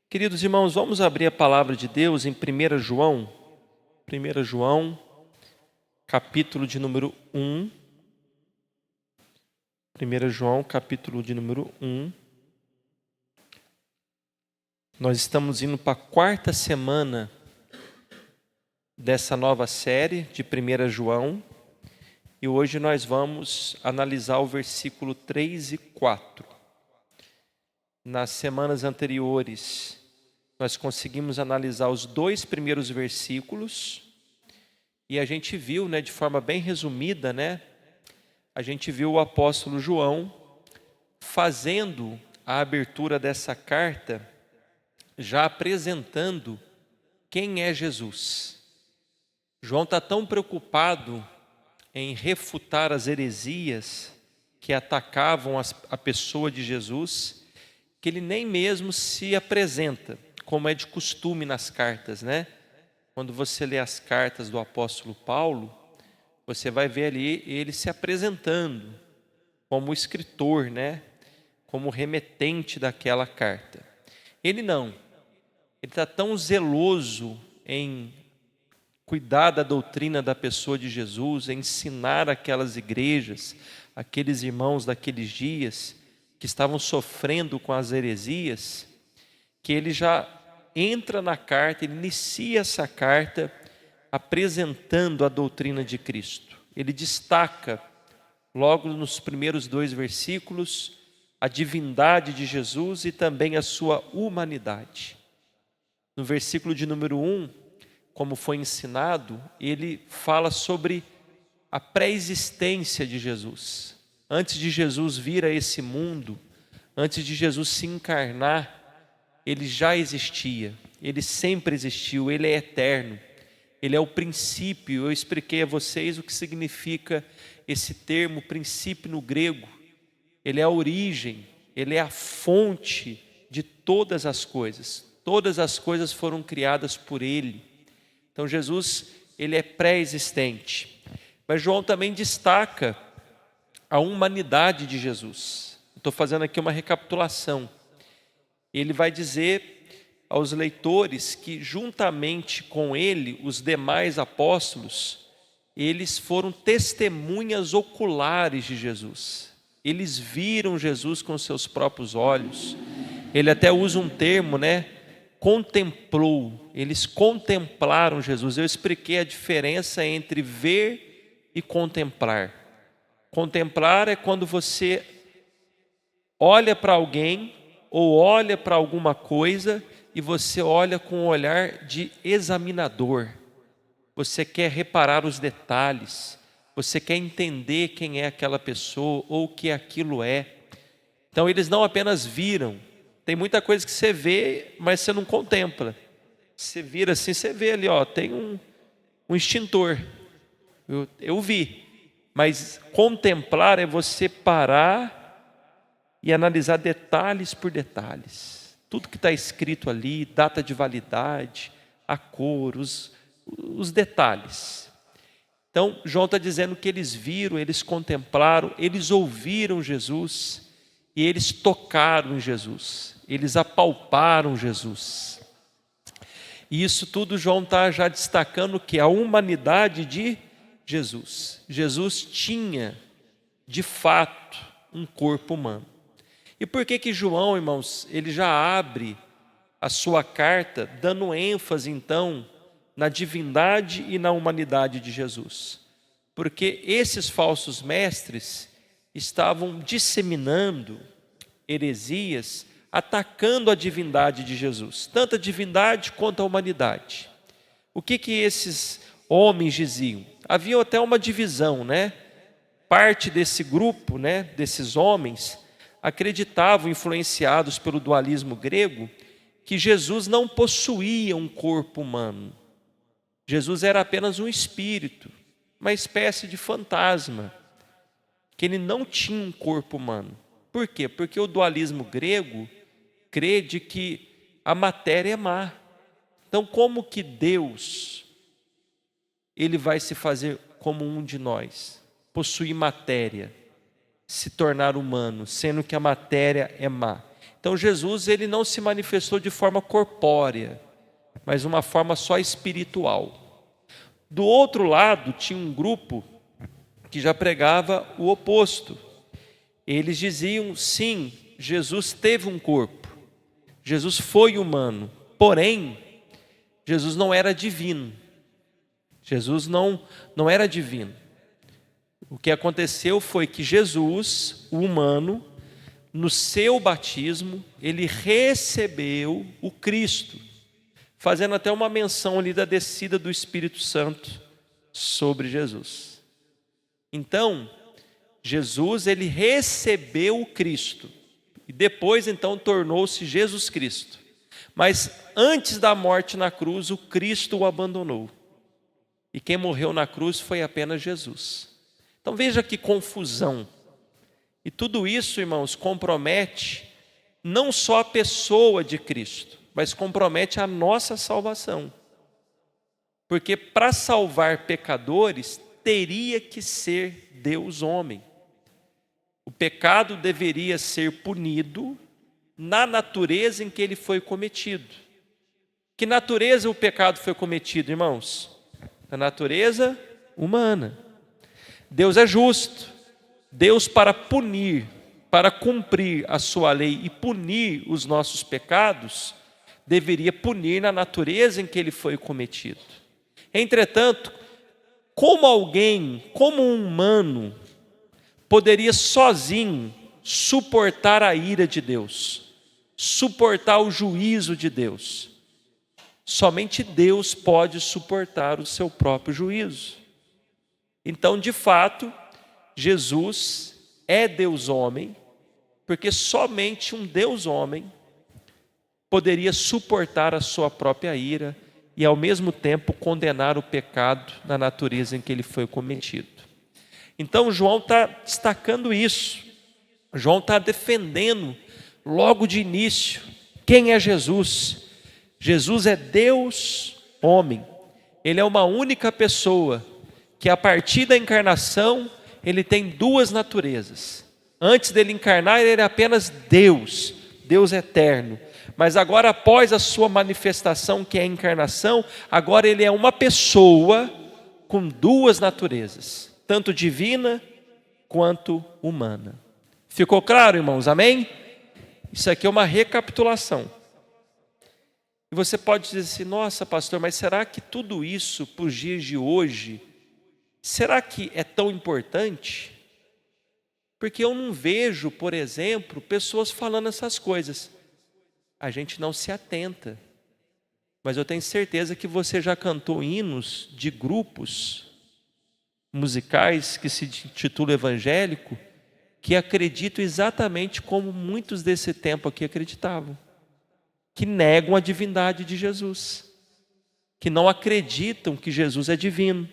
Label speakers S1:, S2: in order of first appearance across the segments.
S1: Queridos irmãos, vamos abrir a palavra de Deus em 1 João. 1 João, capítulo de número 1. 1 João, capítulo de número 1. Nós estamos indo para a quarta semana dessa nova série de 1 João. E hoje nós vamos analisar o versículo 3 e 4. Nas semanas anteriores, nós conseguimos analisar os dois primeiros versículos e a gente viu, de forma bem resumida, a gente viu o apóstolo João fazendo a abertura dessa carta, já apresentando quem é Jesus. João está tão preocupado em refutar as heresias que atacavam a pessoa de Jesus, que ele nem mesmo se apresenta, como é de costume nas cartas, Quando você lê as cartas do apóstolo Paulo, você vai ver ali ele se apresentando como escritor, como remetente daquela carta. Ele não, ele está tão zeloso em cuidar da doutrina da pessoa de Jesus, ensinar aquelas igrejas, aqueles irmãos daqueles dias que estavam sofrendo com as heresias, que ele já entra na carta, ele inicia essa carta apresentando a doutrina de Cristo. Ele destaca, logo nos primeiros 2 versículos, a divindade de Jesus e também a sua humanidade. No versículo de número 1, como foi ensinado, ele fala sobre a pré-existência de Jesus. Antes de Jesus vir a esse mundo, antes de Jesus se encarnar, ele já existia, ele sempre existiu, ele é eterno, ele é o princípio. Eu expliquei a vocês o que significa esse termo princípio no grego. Ele é a origem, ele é a fonte de todas as coisas foram criadas por ele. Então Jesus, ele é pré-existente. Mas João também destaca a humanidade de Jesus. Estou fazendo aqui uma recapitulação. Ele vai dizer aos leitores que juntamente com ele, os demais apóstolos, eles foram testemunhas oculares de Jesus. Eles viram Jesus com seus próprios olhos. Ele até usa um termo, contemplou, eles contemplaram Jesus. Eu expliquei a diferença entre ver e contemplar. Contemplar é quando você olha para alguém ou olha para alguma coisa e você olha com um olhar de examinador. Você quer reparar os detalhes, você quer entender quem é aquela pessoa ou o que aquilo é. Então eles não apenas viram. Tem muita coisa que você vê, mas você não contempla. Você vira assim, você vê ali, tem um extintor. Eu vi. Mas contemplar é você parar e analisar detalhes por detalhes. Tudo que está escrito ali, data de validade, a cor, os detalhes. Então, João está dizendo que eles viram, eles contemplaram, eles ouviram Jesus e eles tocaram em Jesus. Eles apalparam Jesus. E isso tudo João está já destacando que a humanidade de Jesus. Jesus tinha, de fato, um corpo humano. E por que João, irmãos, ele já abre a sua carta dando ênfase, então, na divindade e na humanidade de Jesus? Porque esses falsos mestres estavam disseminando heresias, atacando a divindade de Jesus, tanto a divindade quanto a humanidade. O que esses homens diziam? Havia até uma divisão, Parte desse grupo, desses homens, acreditavam, influenciados pelo dualismo grego, que Jesus não possuía um corpo humano. Jesus era apenas um espírito, uma espécie de fantasma, que ele não tinha um corpo humano. Por quê? Porque o dualismo grego crê de que a matéria é má. Então, como que Deus ele vai se fazer como um de nós? Possuir matéria, se tornar humano, sendo que a matéria é má. Então Jesus, ele não se manifestou de forma corpórea, mas uma forma só espiritual. Do outro lado, tinha um grupo que já pregava o oposto. Eles diziam, sim, Jesus teve um corpo, Jesus foi humano, porém, Jesus não era divino. Jesus não era divino. O que aconteceu foi que Jesus, o humano, no seu batismo, ele recebeu o Cristo, fazendo até uma menção ali da descida do Espírito Santo sobre Jesus. Então, Jesus, ele recebeu o Cristo, e depois então tornou-se Jesus Cristo. Mas antes da morte na cruz, o Cristo o abandonou. E quem morreu na cruz foi apenas Jesus. Então veja que confusão. E tudo isso, irmãos, compromete não só a pessoa de Cristo, mas compromete a nossa salvação. Porque para salvar pecadores, teria que ser Deus homem. O pecado deveria ser punido na natureza em que ele foi cometido. Que natureza o pecado foi cometido, irmãos? Na natureza humana. Deus é justo. Deus, para punir, para cumprir a sua lei e punir os nossos pecados, deveria punir na natureza em que ele foi cometido. Entretanto, como um humano, poderia sozinho suportar a ira de Deus, suportar o juízo de Deus? Somente Deus pode suportar o seu próprio juízo. Então, de fato, Jesus é Deus homem, porque somente um Deus homem poderia suportar a sua própria ira e ao mesmo tempo condenar o pecado na natureza em que ele foi cometido. Então João está destacando isso. João está defendendo logo de início quem é Jesus. Jesus é Deus homem. Ele é uma única pessoa que a partir da encarnação ele tem duas naturezas. Antes dele encarnar ele era apenas Deus, Deus eterno. Mas agora, após a sua manifestação, que é a encarnação, agora ele é uma pessoa com duas naturezas, tanto divina quanto humana. Ficou claro, irmãos? Amém? Isso aqui é uma recapitulação. E você pode dizer assim, nossa pastor, mas será que tudo isso para os dias de hoje, será que é tão importante? Porque eu não vejo, por exemplo, pessoas falando essas coisas. A gente não se atenta. Mas eu tenho certeza que você já cantou hinos de grupos musicais que se intitulam evangélico, que acreditam exatamente como muitos desse tempo aqui acreditavam. Que negam a divindade de Jesus. Que não acreditam que Jesus é divino.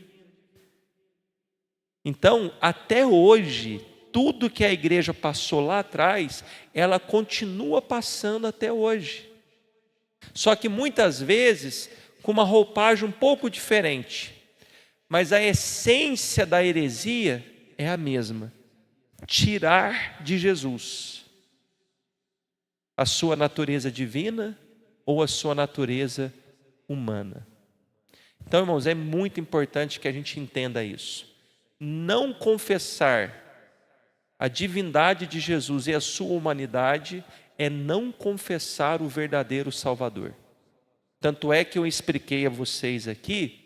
S1: Então, até hoje, tudo que a igreja passou lá atrás, ela continua passando até hoje. Só que muitas vezes com uma roupagem um pouco diferente. Mas a essência da heresia é a mesma. Tirar de Jesus a sua natureza divina ou a sua natureza humana. Então, irmãos, é muito importante que a gente entenda isso. Não confessar a divindade de Jesus e a sua humanidade é não confessar o verdadeiro Salvador. Tanto é que eu expliquei a vocês aqui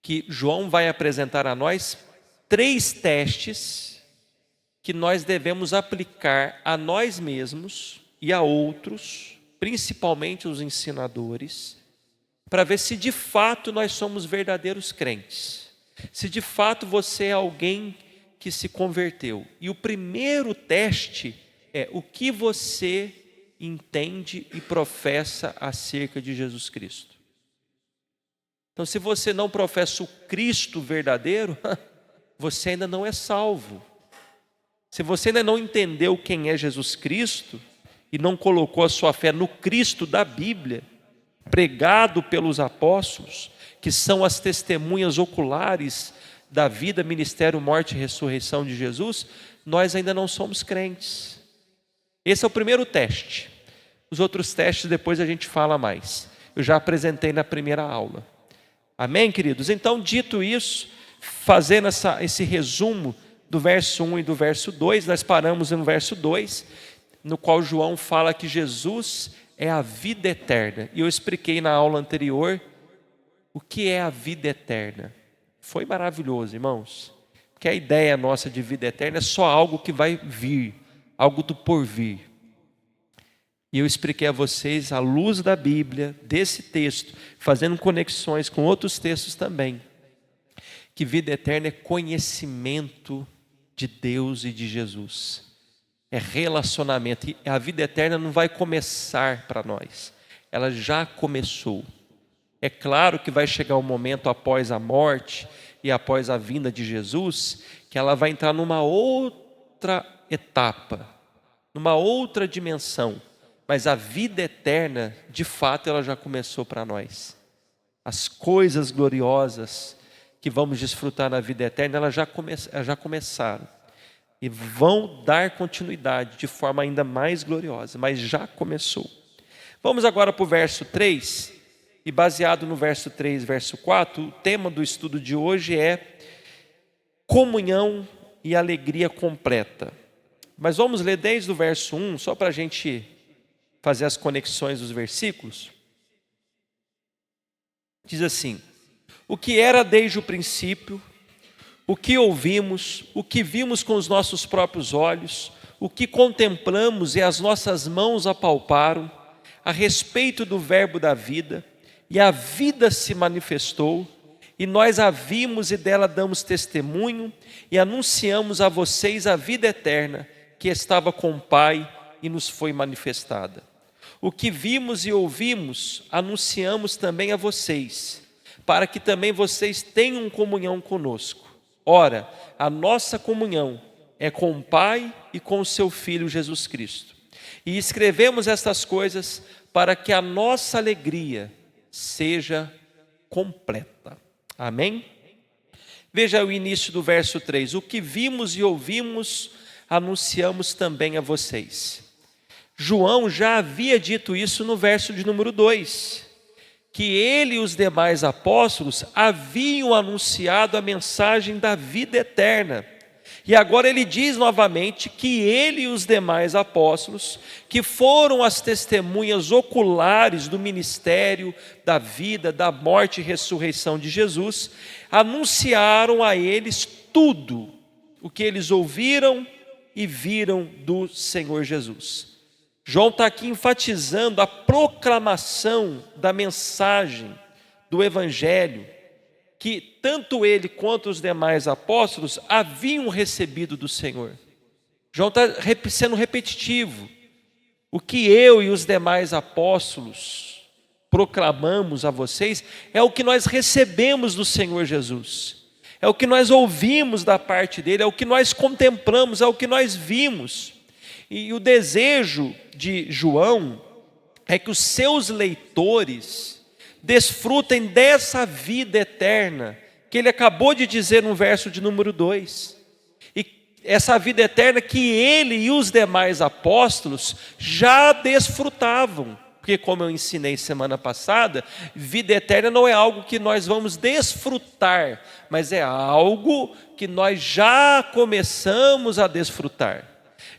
S1: que João vai apresentar a nós 3 testes que nós devemos aplicar a nós mesmos e a outros, principalmente os ensinadores, para ver se de fato nós somos verdadeiros crentes. Se de fato você é alguém que se converteu. E o primeiro teste é o que você entende e professa acerca de Jesus Cristo. Então, se você não professa o Cristo verdadeiro, você ainda não é salvo. Se você ainda não entendeu quem é Jesus Cristo e não colocou a sua fé no Cristo da Bíblia, pregado pelos apóstolos, que são as testemunhas oculares da vida, ministério, morte e ressurreição de Jesus, nós ainda não somos crentes. Esse é o primeiro teste. Os outros testes depois a gente fala mais. Eu já apresentei na primeira aula. Amém, queridos? Então, dito isso, fazendo esse resumo do verso 1 e do verso 2, nós paramos no verso 2, no qual João fala que Jesus é a vida eterna. E eu expliquei na aula anterior o que é a vida eterna. Foi maravilhoso, irmãos. Porque a ideia nossa de vida eterna é só algo que vai vir, algo do porvir. E eu expliquei a vocês, à luz da Bíblia, desse texto, fazendo conexões com outros textos também, que vida eterna é conhecimento de Deus e de Jesus. É relacionamento. E a vida eterna não vai começar para nós. Ela já começou. É claro que vai chegar um momento após a morte e após a vinda de Jesus, que ela vai entrar numa outra etapa, numa outra dimensão. Mas a vida eterna, de fato, ela já começou para nós. As coisas gloriosas que vamos desfrutar na vida eterna, elas já começaram. E vão dar continuidade de forma ainda mais gloriosa, mas já começou. Vamos agora para o verso 3, e baseado no verso 3, verso 4, o tema do estudo de hoje é comunhão e alegria completa. Mas vamos ler desde o verso 1, só para a gente fazer as conexões dos versículos. Diz assim: o que era desde o princípio, o que ouvimos, o que vimos com os nossos próprios olhos, o que contemplamos e as nossas mãos apalparam, a respeito do verbo da vida, e a vida se manifestou, e nós a vimos e dela damos testemunho, e anunciamos a vocês a vida eterna, que estava com o Pai e nos foi manifestada. O que vimos e ouvimos, anunciamos também a vocês, para que também vocês tenham comunhão conosco. Ora, a nossa comunhão é com o Pai e com o seu Filho Jesus Cristo. E escrevemos estas coisas para que a nossa alegria seja completa. Amém? Veja o início do verso 3. O que vimos e ouvimos, anunciamos também a vocês. João já havia dito isso no verso de número 2, que ele e os demais apóstolos haviam anunciado a mensagem da vida eterna. E agora ele diz novamente que ele e os demais apóstolos, que foram as testemunhas oculares do ministério, da vida, da morte e ressurreição de Jesus, anunciaram a eles tudo o que eles ouviram e viram do Senhor Jesus. João está aqui enfatizando a proclamação da mensagem do Evangelho, que tanto ele quanto os demais apóstolos haviam recebido do Senhor. João está sendo repetitivo. O que eu e os demais apóstolos proclamamos a vocês é o que nós recebemos do Senhor Jesus. É o que nós ouvimos da parte dele, é o que nós contemplamos, é o que nós vimos. E o desejo de João é que os seus leitores desfrutem dessa vida eterna que ele acabou de dizer no verso de número 2. E essa vida eterna que ele e os demais apóstolos já desfrutavam. Porque, como eu ensinei semana passada, vida eterna não é algo que nós vamos desfrutar, mas é algo que nós já começamos a desfrutar.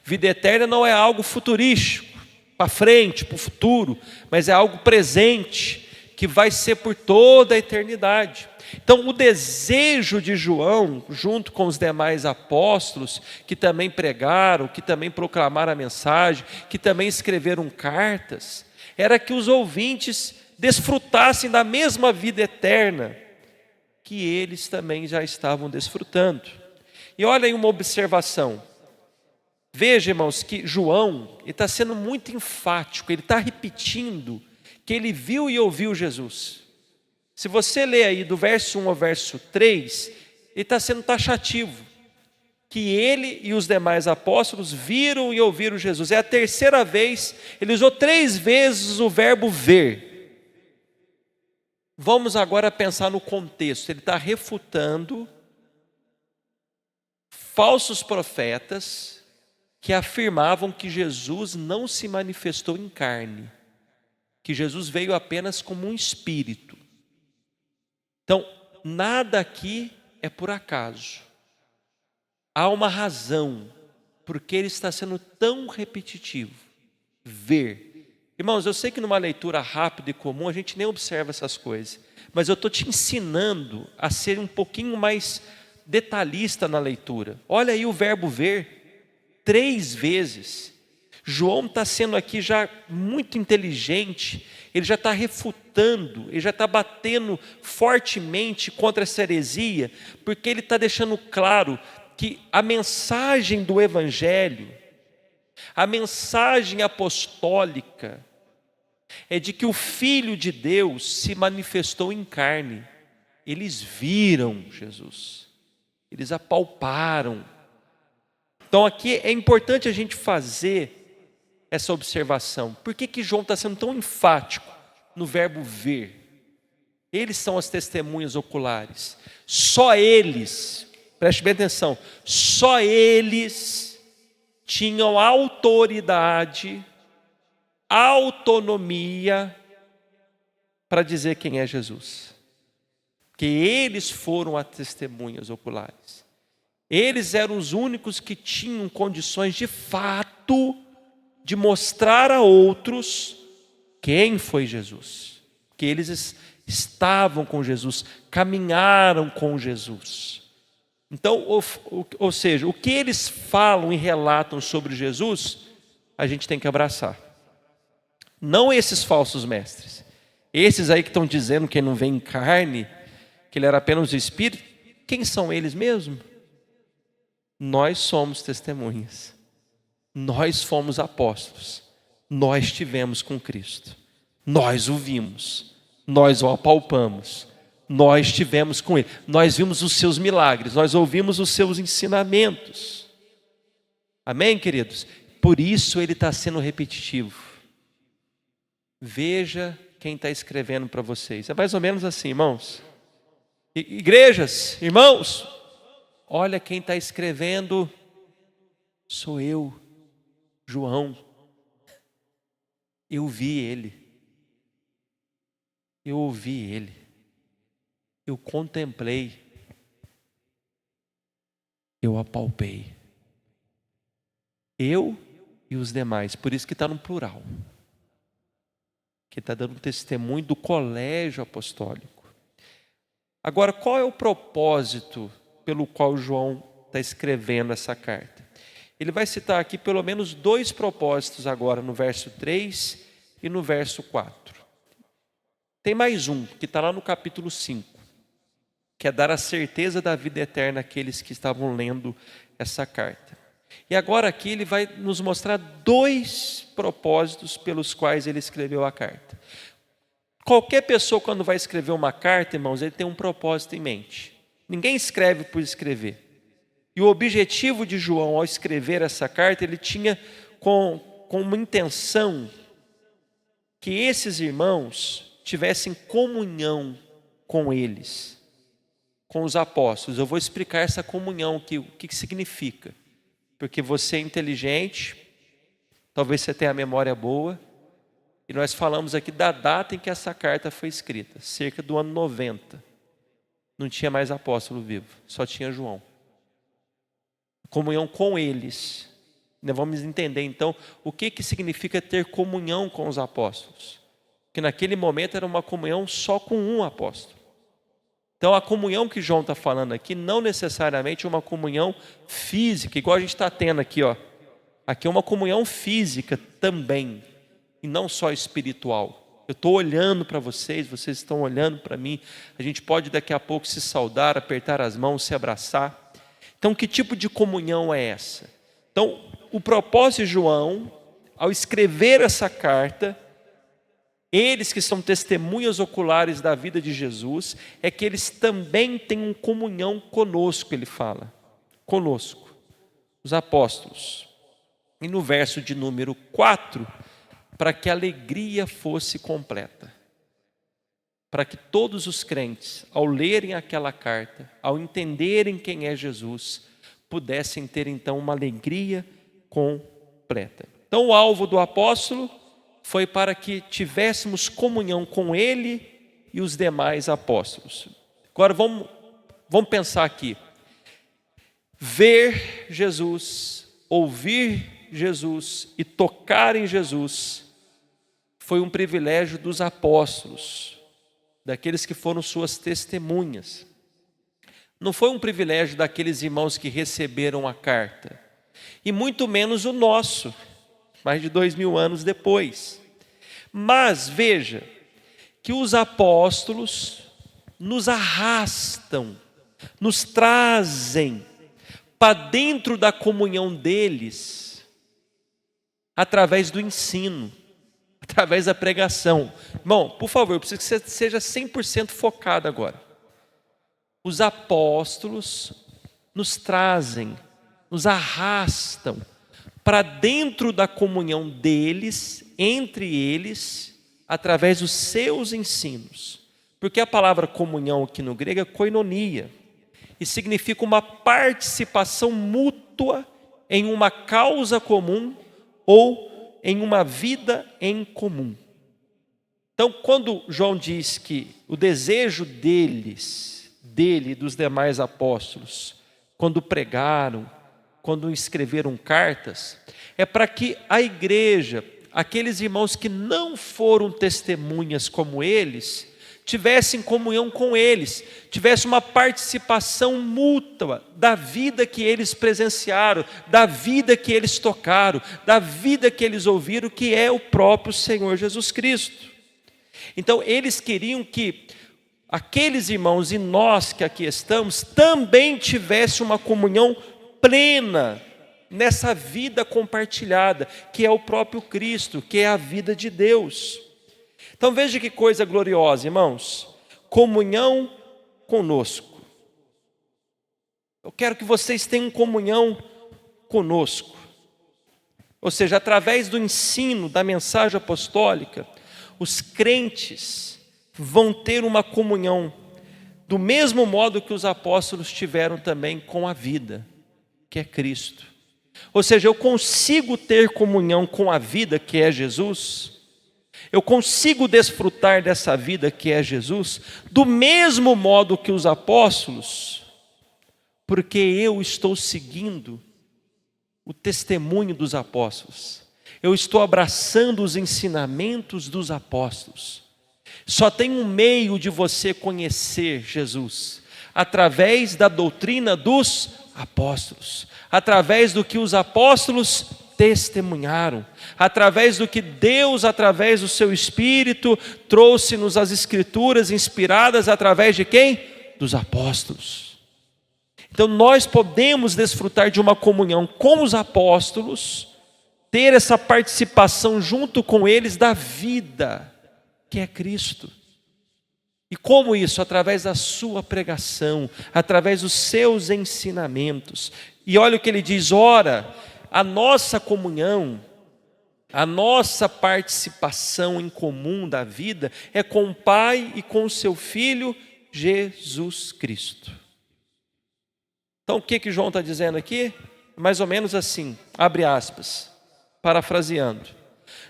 S1: Vida eterna não é algo futurístico, para frente, para o futuro, mas é algo presente, que vai ser por toda a eternidade. Então, o desejo de João, junto com os demais apóstolos, que também pregaram, que também proclamaram a mensagem, que também escreveram cartas, era que os ouvintes desfrutassem da mesma vida eterna que eles também já estavam desfrutando. E olha aí uma observação. Veja, irmãos, que João está sendo muito enfático, ele está repetindo que ele viu e ouviu Jesus. Se você ler aí do verso 1 ao verso 3, ele está sendo taxativo, que ele e os demais apóstolos viram e ouviram Jesus. É a terceira vez, ele usou 3 vezes o verbo ver. Vamos agora pensar no contexto. Ele está refutando falsos profetas que afirmavam que Jesus não se manifestou em carne, que Jesus veio apenas como um espírito. Então, nada aqui é por acaso. Há uma razão porque ele está sendo tão repetitivo. Ver. Irmãos, eu sei que numa leitura rápida e comum a gente nem observa essas coisas, mas eu estou te ensinando a ser um pouquinho mais detalhista na leitura. Olha aí o verbo ver 3 vezes. João está sendo aqui já muito inteligente, ele já está refutando, ele já está batendo fortemente contra essa heresia, porque ele está deixando claro que a mensagem do Evangelho, a mensagem apostólica, é de que o Filho de Deus se manifestou em carne. Eles viram Jesus, eles apalparam. Então aqui é importante a gente fazer essa observação. Por que João está sendo tão enfático no verbo ver? Eles são as testemunhas oculares. Só eles, preste bem atenção, só eles tinham autoridade, autonomia para dizer quem é Jesus. Que eles foram as testemunhas oculares. Eles eram os únicos que tinham condições de fato de mostrar a outros quem foi Jesus. Que eles estavam com Jesus, caminharam com Jesus. Então, ou seja, o que eles falam e relatam sobre Jesus, a gente tem que abraçar. Não esses falsos mestres. Esses aí que estão dizendo que ele não vem em carne, que ele era apenas o Espírito. Quem são eles mesmo? Nós somos testemunhas. Nós fomos apóstolos. Nós estivemos com Cristo. Nós o vimos. Nós o apalpamos. Nós estivemos com Ele. Nós vimos os seus milagres. Nós ouvimos os seus ensinamentos. Amém, queridos? Por isso ele está sendo repetitivo. Veja quem está escrevendo para vocês. É mais ou menos assim, irmãos. Igrejas, irmãos, olha quem está escrevendo. Sou eu, João. Eu vi ele. Eu ouvi ele. Eu contemplei. Eu apalpei. Eu e os demais. Por isso que está no plural. Que está dando testemunho do colégio apostólico. Agora, qual é o propósito pelo qual João está escrevendo essa carta? Ele vai citar aqui pelo menos 2 propósitos agora, no verso 3 e no verso 4. Tem mais um, que está lá no capítulo 5, que é dar a certeza da vida eterna àqueles que estavam lendo essa carta. E agora aqui ele vai nos mostrar 2 propósitos pelos quais ele escreveu a carta. Qualquer pessoa, quando vai escrever uma carta, irmãos, ele tem um propósito em mente. Ninguém escreve por escrever. E o objetivo de João, ao escrever essa carta, ele tinha com uma intenção que esses irmãos tivessem comunhão com eles, com os apóstolos. Eu vou explicar essa comunhão aqui, o que significa. Porque você é inteligente, talvez você tenha a memória boa, e nós falamos aqui da data em que essa carta foi escrita, cerca do ano 90. Não tinha mais apóstolo vivo, só tinha João. Comunhão com eles. Nós vamos entender então o que significa ter comunhão com os apóstolos. Que naquele momento era uma comunhão só com um apóstolo. Então a comunhão que João está falando aqui não necessariamente é uma comunhão física, igual a gente está tendo aqui, ó. Aqui é uma comunhão física também, e não só espiritual. Eu estou olhando para vocês, vocês estão olhando para mim. A gente pode daqui a pouco se saudar, apertar as mãos, se abraçar. Então que tipo de comunhão é essa? Então o propósito de João, ao escrever essa carta, eles que são testemunhas oculares da vida de Jesus, é que eles também têm comunhão conosco, ele fala. Conosco, os apóstolos. E no verso de número 4, para que a alegria fosse completa. Para que todos os crentes, ao lerem aquela carta, ao entenderem quem é Jesus, pudessem ter então uma alegria completa. Então o alvo do apóstolo foi para que tivéssemos comunhão com ele e os demais apóstolos. Agora vamos pensar aqui. Ver Jesus, ouvir Jesus e tocar em Jesus foi um privilégio dos apóstolos, daqueles que foram suas testemunhas. Não foi um privilégio daqueles irmãos que receberam a carta, e muito menos o nosso, mais de 2000 anos depois. Mas veja que os apóstolos nos arrastam, nos trazem para dentro da comunhão deles, através do ensino, através da pregação. Irmão, por favor, eu preciso que você seja 100% focado agora. Os apóstolos nos trazem, nos arrastam para dentro da comunhão deles, entre eles, através dos seus ensinos. Porque a palavra comunhão aqui no grego é koinonia, e significa uma participação mútua em uma causa comum ou em uma vida em comum. Então, quando João diz que o desejo dele e dos demais apóstolos, quando pregaram, quando escreveram cartas, é para que a igreja, aqueles irmãos que não foram testemunhas como eles, tivessem comunhão com eles, tivesse uma participação mútua da vida que eles presenciaram, da vida que eles tocaram, da vida que eles ouviram, que é o próprio Senhor Jesus Cristo. Então eles queriam que aqueles irmãos e nós que aqui estamos também tivessem uma comunhão plena nessa vida compartilhada, que é o próprio Cristo, que é a vida de Deus. Então veja que coisa gloriosa, irmãos. Comunhão conosco. Eu quero que vocês tenham comunhão conosco. Ou seja, através do ensino da mensagem apostólica, os crentes vão ter uma comunhão do mesmo modo que os apóstolos tiveram também com a vida, que é Cristo. Ou seja, eu consigo ter comunhão com a vida que é Jesus. Eu consigo desfrutar dessa vida que é Jesus, do mesmo modo que os apóstolos, porque eu estou seguindo o testemunho dos apóstolos. Eu estou abraçando os ensinamentos dos apóstolos. Só tem um meio de você conhecer Jesus, através da doutrina dos apóstolos, através do que os apóstolos testemunharam, através do que Deus, através do seu Espírito, trouxe-nos as Escrituras inspiradas através de quem? Dos apóstolos. Então nós podemos desfrutar de uma comunhão com os apóstolos, ter essa participação junto com eles da vida, que é Cristo. E como isso? Através da sua pregação, através dos seus ensinamentos. E olha o que ele diz: ora, a nossa comunhão, a nossa participação em comum da vida é com o Pai e com o seu Filho Jesus Cristo. Então o que João está dizendo aqui? Mais ou menos assim, abre aspas, parafraseando: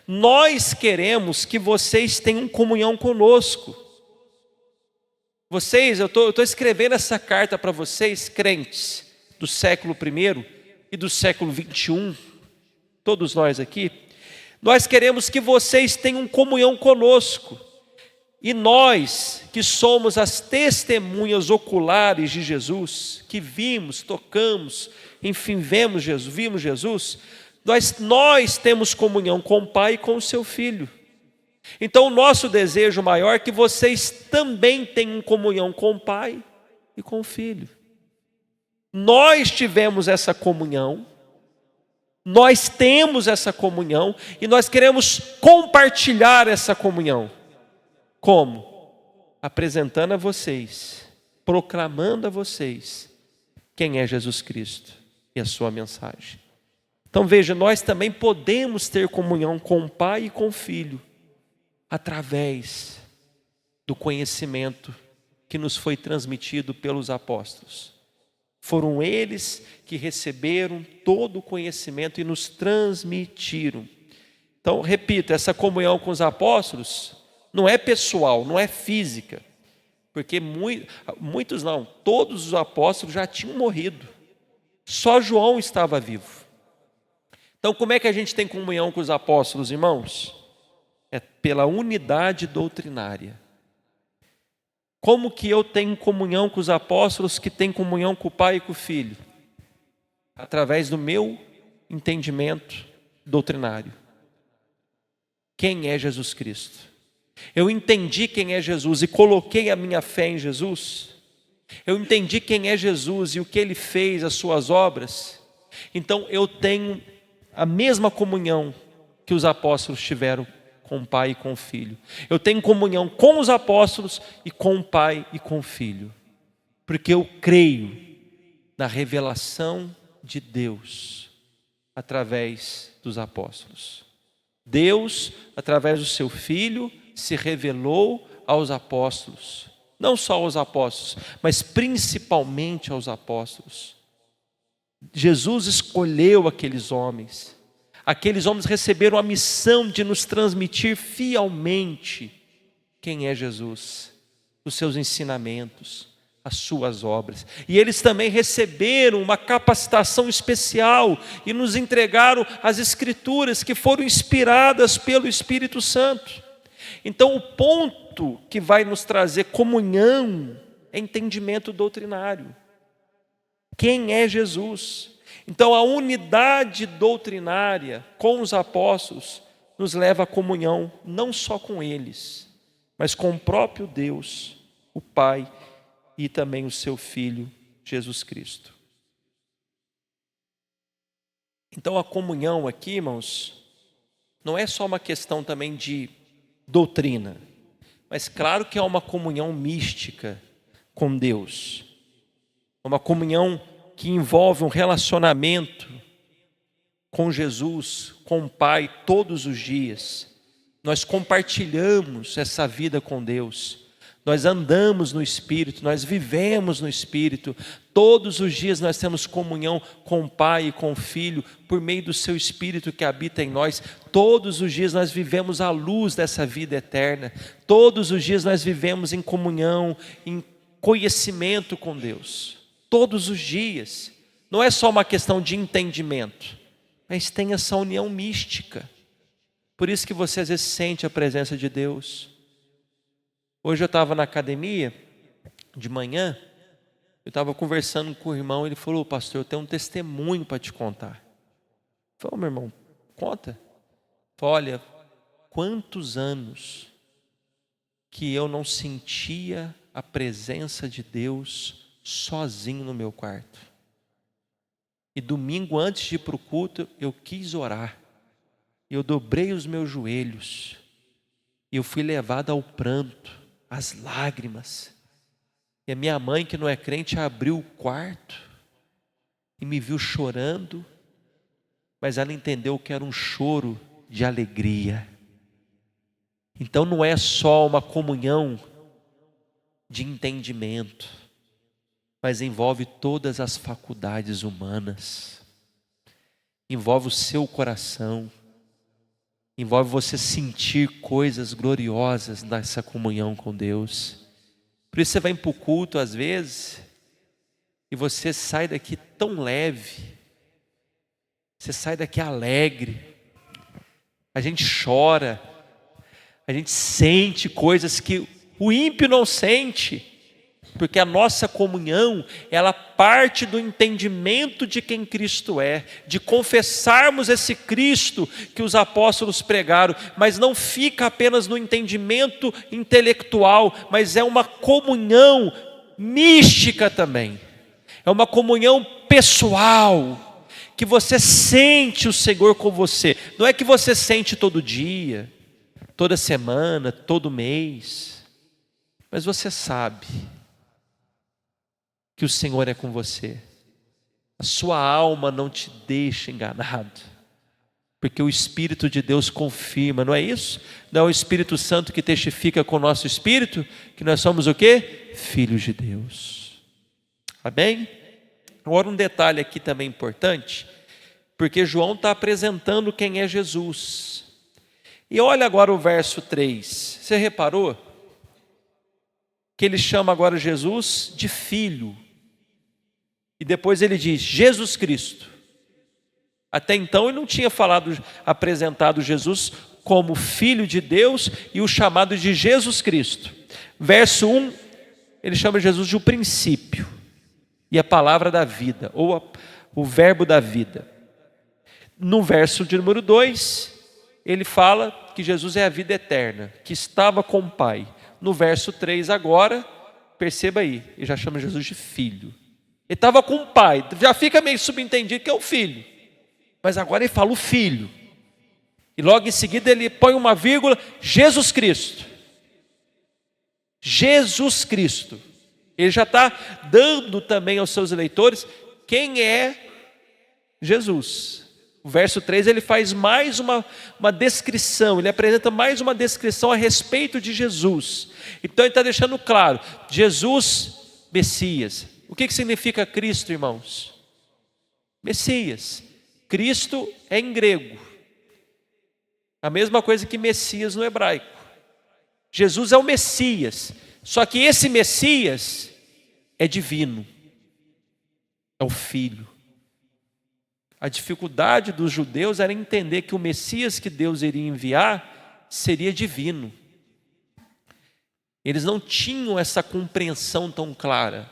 S1: nós queremos que vocês tenham comunhão conosco. Vocês, eu estou escrevendo essa carta para vocês, crentes do século I e do século XXI, todos nós aqui, nós queremos que vocês tenham comunhão conosco. E nós, que somos as testemunhas oculares de Jesus, que vimos, tocamos, enfim, vimos Jesus, nós temos comunhão com o Pai e com o seu Filho. Então o nosso desejo maior é que vocês também tenham comunhão com o Pai e com o Filho. Nós tivemos essa comunhão, nós temos essa comunhão e nós queremos compartilhar essa comunhão. Como? Apresentando a vocês, proclamando a vocês quem é Jesus Cristo e a sua mensagem. Então veja, nós também podemos ter comunhão com o Pai e com o Filho, através do conhecimento que nos foi transmitido pelos apóstolos. Foram eles que receberam todo o conhecimento e nos transmitiram. Então, repito, essa comunhão com os apóstolos não é pessoal, não é física. Porque muitos não, todos os apóstolos já tinham morrido. Só João estava vivo. Então, como é que a gente tem comunhão com os apóstolos, irmãos? É pela unidade doutrinária. Como que eu tenho comunhão com os apóstolos que têm comunhão com o Pai e com o Filho? Através do meu entendimento doutrinário. Quem é Jesus Cristo? Eu entendi quem é Jesus e coloquei a minha fé em Jesus. Eu entendi quem é Jesus e o que Ele fez, as suas obras. Então eu tenho a mesma comunhão que os apóstolos tiveram com o Pai e com o Filho. Eu tenho comunhão com os apóstolos e com o Pai e com o Filho. Porque eu creio na revelação de Deus através dos apóstolos. Deus, através do seu Filho, se revelou aos apóstolos. Não só aos apóstolos, mas principalmente aos apóstolos. Jesus escolheu aqueles homens. Aqueles homens receberam a missão de nos transmitir fielmente quem é Jesus, os seus ensinamentos, as suas obras. E eles também receberam uma capacitação especial e nos entregaram as Escrituras que foram inspiradas pelo Espírito Santo. Então o ponto que vai nos trazer comunhão é entendimento doutrinário. Quem é Jesus? Então a unidade doutrinária com os apóstolos nos leva à comunhão não só com eles, mas com o próprio Deus, o Pai e também o seu Filho, Jesus Cristo. Então a comunhão aqui, irmãos, não é só uma questão também de doutrina, mas claro que é uma comunhão mística com Deus. Uma comunhão que envolve um relacionamento com Jesus, com o Pai, todos os dias. Nós compartilhamos essa vida com Deus. Nós andamos no Espírito, nós vivemos no Espírito. Todos os dias nós temos comunhão com o Pai e com o Filho, por meio do seu Espírito que habita em nós. Todos os dias nós vivemos à luz dessa vida eterna. Todos os dias nós vivemos em comunhão, em conhecimento com Deus. Todos os dias. Não é só uma questão de entendimento, mas tem essa união mística. Por isso que você às vezes sente a presença de Deus. Hoje eu estava na academia, de manhã, eu estava conversando com o irmão, ele falou: pastor, eu tenho um testemunho para te contar. Eu falei: meu irmão, conta. Eu falei: olha, quantos anos que eu não sentia a presença de Deus sozinho no meu quarto. E domingo, antes de ir para o culto, eu quis orar. Eu dobrei os meus joelhos. E eu fui levado ao pranto, às lágrimas. E a minha mãe, que não é crente, abriu o quarto e me viu chorando. Mas ela entendeu que era um choro de alegria. Então não é só uma comunhão de entendimento, mas envolve todas as faculdades humanas, envolve o seu coração, envolve você sentir coisas gloriosas nessa comunhão com Deus. Por isso você vai para o culto às vezes, e você sai daqui tão leve, você sai daqui alegre, a gente chora, a gente sente coisas que o ímpio não sente, porque a nossa comunhão, ela parte do entendimento de quem Cristo é, de confessarmos esse Cristo que os apóstolos pregaram, mas não fica apenas no entendimento intelectual, mas é uma comunhão mística também, é uma comunhão pessoal, que você sente o Senhor com você, não é que você sente todo dia, toda semana, todo mês, mas você sabe que o Senhor é com você. A sua alma não te deixa enganado, porque o Espírito de Deus confirma, não é isso? Não é o Espírito Santo que testifica com o nosso espírito que nós somos o quê? Filhos de Deus. Amém? Agora um detalhe aqui também importante, porque João está apresentando quem é Jesus. E olha agora o verso 3, você reparou? Que ele chama agora Jesus de filho. E depois ele diz, Jesus Cristo. Até então ele não tinha apresentado Jesus como Filho de Deus e o chamado de Jesus Cristo. Verso 1, ele chama Jesus de o princípio e a palavra da vida, ou o verbo da vida. No verso de número 2, ele fala que Jesus é a vida eterna, que estava com o Pai. No verso 3 agora, perceba aí, ele já chama Jesus de filho. Ele estava com o Pai, já fica meio subentendido que é o filho. Mas agora ele fala o filho. E logo em seguida ele põe uma vírgula, Jesus Cristo. Jesus Cristo. Ele já está dando também aos seus eleitores quem é Jesus. O verso 3 ele faz mais uma descrição, ele apresenta mais uma descrição a respeito de Jesus. Então ele está deixando claro, Jesus, Messias. O que significa Cristo, irmãos? Messias. Cristo é em grego. A mesma coisa que Messias no hebraico. Jesus é o Messias. Só que esse Messias é divino. É o Filho. A dificuldade dos judeus era entender que o Messias que Deus iria enviar seria divino. Eles não tinham essa compreensão tão clara,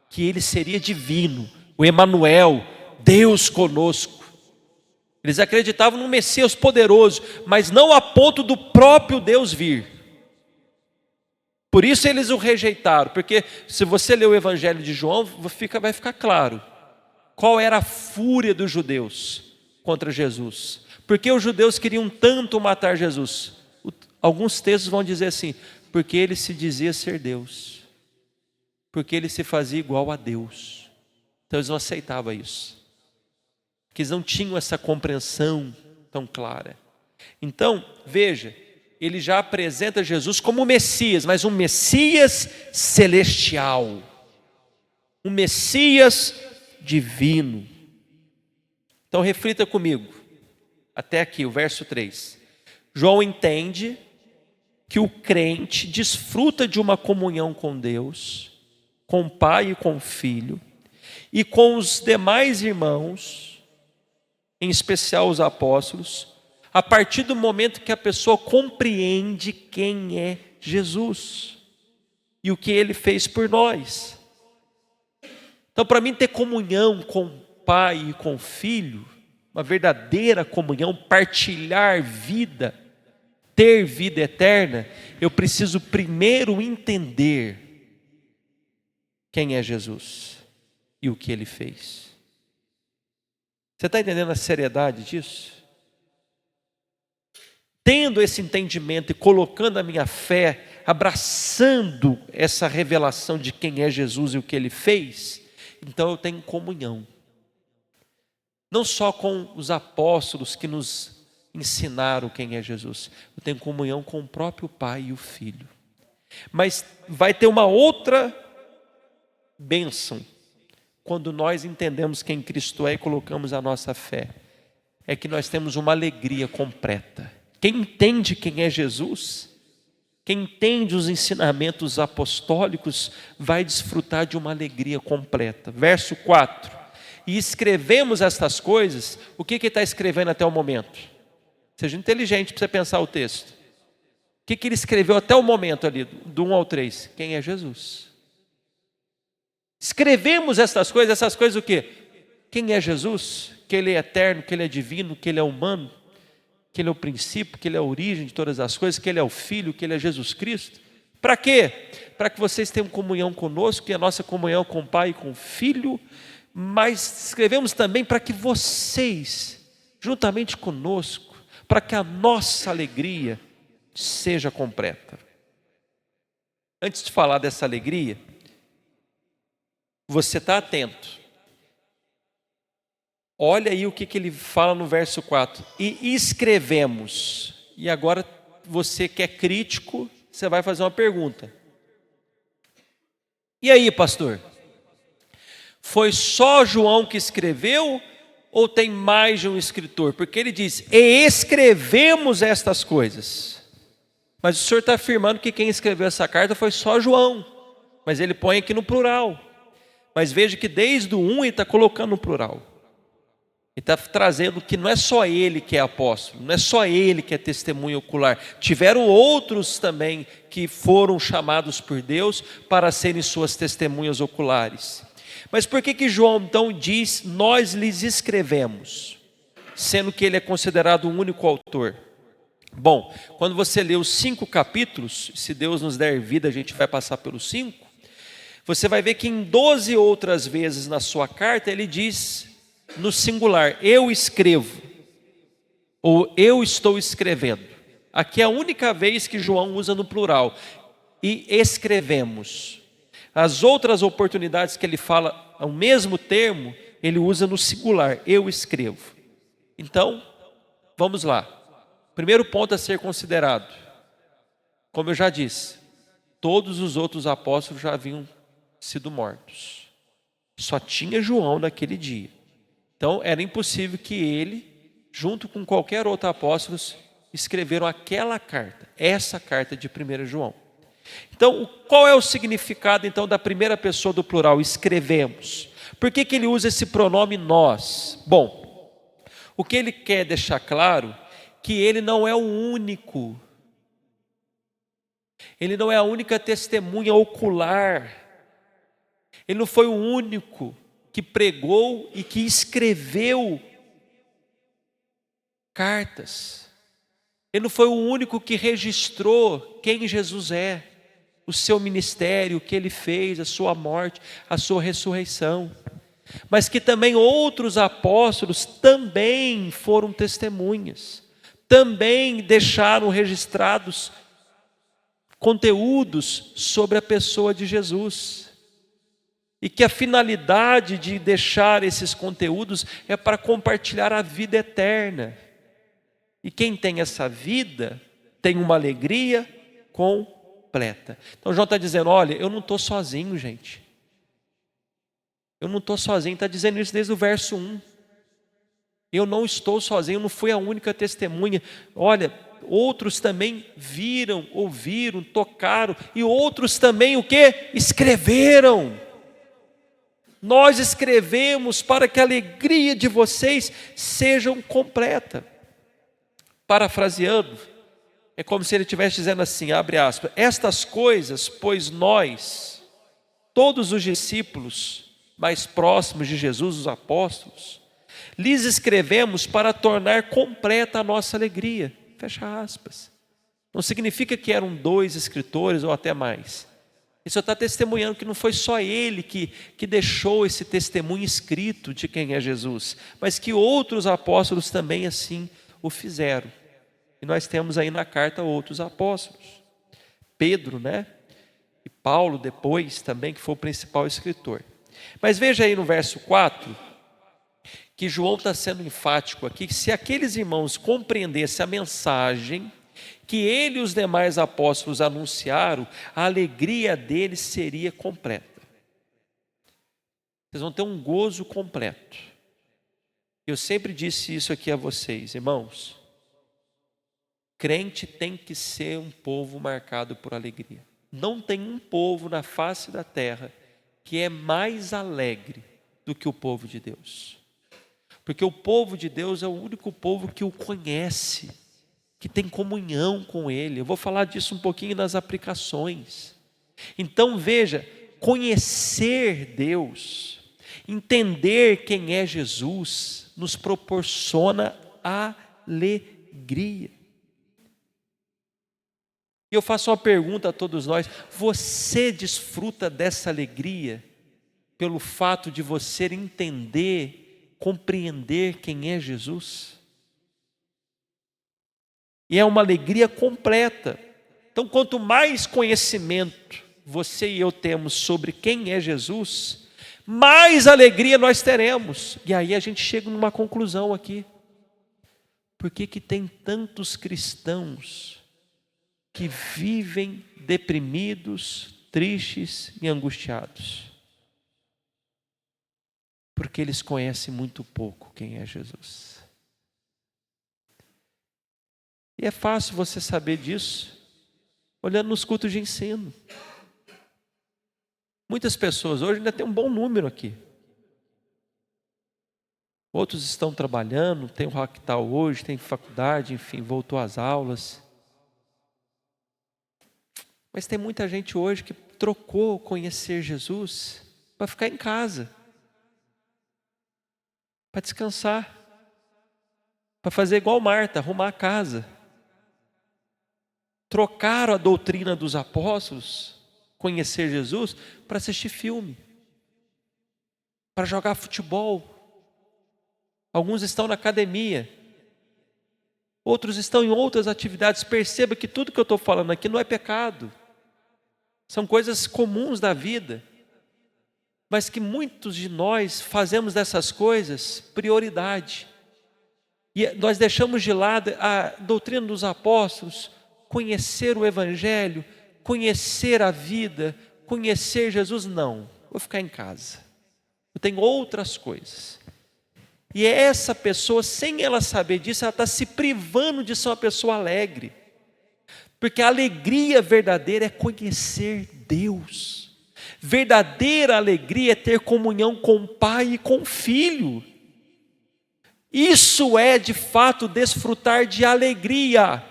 S1: que ele seria divino, o Emanuel, Deus conosco. Eles acreditavam no Messias poderoso, mas não a ponto do próprio Deus vir. Por isso eles o rejeitaram, porque se você ler o Evangelho de João, vai ficar claro qual era a fúria dos judeus contra Jesus. Porque os judeus queriam tanto matar Jesus. Alguns textos vão dizer assim, porque ele se dizia ser Deus. Porque ele se fazia igual a Deus. Então eles não aceitavam isso. Porque eles não tinham essa compreensão tão clara. Então, veja, ele já apresenta Jesus como Messias, mas um Messias celestial. Um Messias divino. Então reflita comigo, até aqui, o verso 3. João entende que o crente desfruta de uma comunhão com Deus, com o Pai e com o Filho, e com os demais irmãos, em especial os apóstolos, a partir do momento que a pessoa compreende quem é Jesus e o que ele fez por nós. Então, para mim ter comunhão com o Pai e com o Filho, uma verdadeira comunhão, partilhar vida, ter vida eterna, eu preciso primeiro entender quem é Jesus e o que ele fez. Você está entendendo a seriedade disso? Tendo esse entendimento e colocando a minha fé, abraçando essa revelação de quem é Jesus e o que ele fez, então eu tenho comunhão. Não só com os apóstolos que nos ensinaram quem é Jesus. Eu tenho comunhão com o próprio Pai e o Filho. Mas vai ter uma outra bênção quando nós entendemos quem Cristo é e colocamos a nossa fé. É que nós temos uma alegria completa. Quem entende quem é Jesus, quem entende os ensinamentos apostólicos, vai desfrutar de uma alegria completa. Verso 4. E escrevemos estas coisas, o que ele está escrevendo até o momento? Seja inteligente para você pensar o texto. O que ele escreveu até o momento ali, do 1 ao 3? Quem é Jesus? Escrevemos essas coisas o quê? Quem é Jesus? Que ele é eterno, que ele é divino, que ele é humano, que ele é o princípio, que ele é a origem de todas as coisas, que ele é o Filho, que ele é Jesus Cristo. Para quê? Para que vocês tenham comunhão conosco, e a nossa comunhão com o Pai e com o Filho, mas escrevemos também para que vocês, juntamente conosco, para que a nossa alegria seja completa. Antes de falar dessa alegria, você está atento. Olha aí o que ele fala no verso 4. E escrevemos. E agora você que é crítico, você vai fazer uma pergunta. E aí, pastor? Foi só João que escreveu ou tem mais de um escritor? Porque ele diz, e escrevemos estas coisas. Mas o senhor está afirmando que quem escreveu essa carta foi só João. Mas ele põe aqui no plural. Mas veja que desde o 1 ele está colocando no plural. Ele está trazendo que não é só ele que é apóstolo, não é só ele que é testemunha ocular. Tiveram outros também que foram chamados por Deus para serem suas testemunhas oculares. Mas por que João então diz, nós lhes escrevemos, sendo que ele é considerado o único autor? Bom, quando você lê os 5 capítulos, se Deus nos der vida a gente vai passar pelos 5, você vai ver que em 12 outras vezes na sua carta ele diz no singular, eu escrevo, ou eu estou escrevendo. Aqui é a única vez que João usa no plural, e escrevemos. As outras oportunidades que ele fala o mesmo termo, ele usa no singular, eu escrevo. Então, vamos lá. Primeiro ponto a ser considerado, como eu já disse, todos os outros apóstolos já haviam sido mortos. Só tinha João naquele dia. Então, era impossível que ele, junto com qualquer outro apóstolo, escreveram aquela carta, essa carta de 1 João. Então, qual é o significado então da primeira pessoa do plural, escrevemos? Por que ele usa esse pronome nós? Bom, o que ele quer deixar claro, que ele não é o único, ele não é a única testemunha ocular, ele não foi o único que pregou e que escreveu cartas. Ele não foi o único que registrou quem Jesus é, o seu ministério, o que ele fez, a sua morte, a sua ressurreição. Mas que também outros apóstolos também foram testemunhas, também deixaram registrados conteúdos sobre a pessoa de Jesus. E que a finalidade de deixar esses conteúdos é para compartilhar a vida eterna. E quem tem essa vida tem uma alegria completa. Então João está dizendo, olha, eu não estou sozinho, gente. Eu não estou sozinho, está dizendo isso desde o verso 1. Eu não estou sozinho, eu não fui a única testemunha. Olha, outros também viram, ouviram, tocaram. E outros também o quê? Escreveram. Nós escrevemos para que a alegria de vocês seja completa. Parafraseando, é como se ele estivesse dizendo assim, abre aspas, estas coisas, pois nós, todos os discípulos mais próximos de Jesus, os apóstolos, lhes escrevemos para tornar completa a nossa alegria. Fecha aspas. Não significa que eram 2 escritores ou até mais. Ele só está testemunhando que não foi só ele que deixou esse testemunho escrito de quem é Jesus, mas que outros apóstolos também assim o fizeram. E nós temos aí na carta outros apóstolos. Pedro, né? E Paulo depois também, que foi o principal escritor. Mas veja aí no verso 4, que João está sendo enfático aqui, que se aqueles irmãos compreendessem a mensagem que ele e os demais apóstolos anunciaram, a alegria deles seria completa. Vocês vão ter um gozo completo. Eu sempre disse isso aqui a vocês, irmãos. Crente tem que ser um povo marcado por alegria. Não tem um povo na face da terra que é mais alegre do que o povo de Deus. Porque o povo de Deus é o único povo que o conhece, que tem comunhão com Ele. Eu vou falar disso um pouquinho nas aplicações. Então veja, conhecer Deus, entender quem é Jesus, nos proporciona alegria. E eu faço uma pergunta a todos nós, você desfruta dessa alegria pelo fato de você entender, compreender quem é Jesus? E é uma alegria completa. Então, quanto mais conhecimento você e eu temos sobre quem é Jesus, mais alegria nós teremos. E aí a gente chega numa conclusão aqui. Por que tem tantos cristãos que vivem deprimidos, tristes e angustiados? Porque eles conhecem muito pouco quem é Jesus. E é fácil você saber disso olhando nos cultos de ensino. Muitas pessoas hoje ainda tem um bom número aqui. Outros estão trabalhando, tem o Ractal hoje, tem faculdade, enfim, voltou às aulas. Mas tem muita gente hoje que trocou conhecer Jesus para ficar em casa, para descansar, para fazer igual Marta, arrumar a casa. Trocaram a doutrina dos apóstolos, conhecer Jesus, para assistir filme, para jogar futebol. Alguns estão na academia, outros estão em outras atividades. Perceba que tudo que eu estou falando aqui não é pecado, são coisas comuns da vida, mas que muitos de nós fazemos dessas coisas prioridade, e nós deixamos de lado a doutrina dos apóstolos, conhecer o Evangelho, conhecer a vida, conhecer Jesus. Não, vou ficar em casa, eu tenho outras coisas. E essa pessoa, sem ela saber disso, ela está se privando de ser uma pessoa alegre. Porque a alegria verdadeira é conhecer Deus. Verdadeira alegria é ter comunhão com o Pai e com o Filho. Isso é de fato desfrutar de alegria.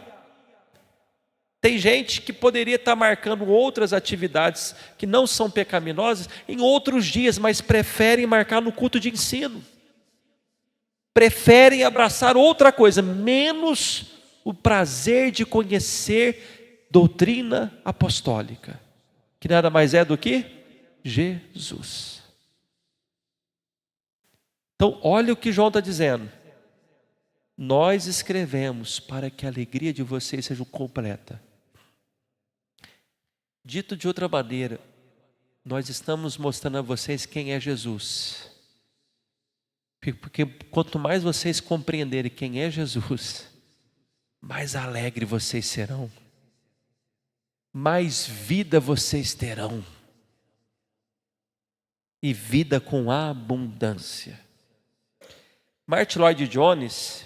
S1: Tem gente que poderia estar marcando outras atividades que não são pecaminosas em outros dias, mas preferem marcar no culto de ensino. Preferem abraçar outra coisa, menos o prazer de conhecer doutrina apostólica, que nada mais é do que Jesus. Então, olha o que João está dizendo. Nós escrevemos para que a alegria de vocês seja completa. Dito de outra maneira, nós estamos mostrando a vocês quem é Jesus. Porque quanto mais vocês compreenderem quem é Jesus, mais alegre vocês serão, mais vida vocês terão, e vida com abundância. Martin Lloyd-Jones,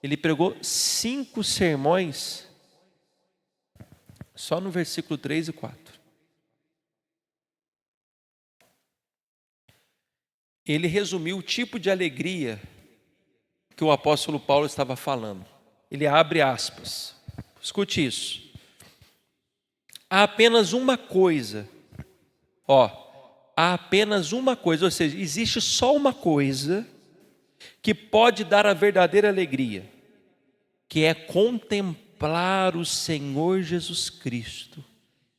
S1: ele pregou 5 sermões só no versículo 3 e 4. Ele resumiu o tipo de alegria que o apóstolo Paulo estava falando. Ele abre aspas. Escute isso. Há apenas uma coisa. Há apenas uma coisa, ou seja, existe só uma coisa que pode dar a verdadeira alegria, que é contemplar o Senhor Jesus Cristo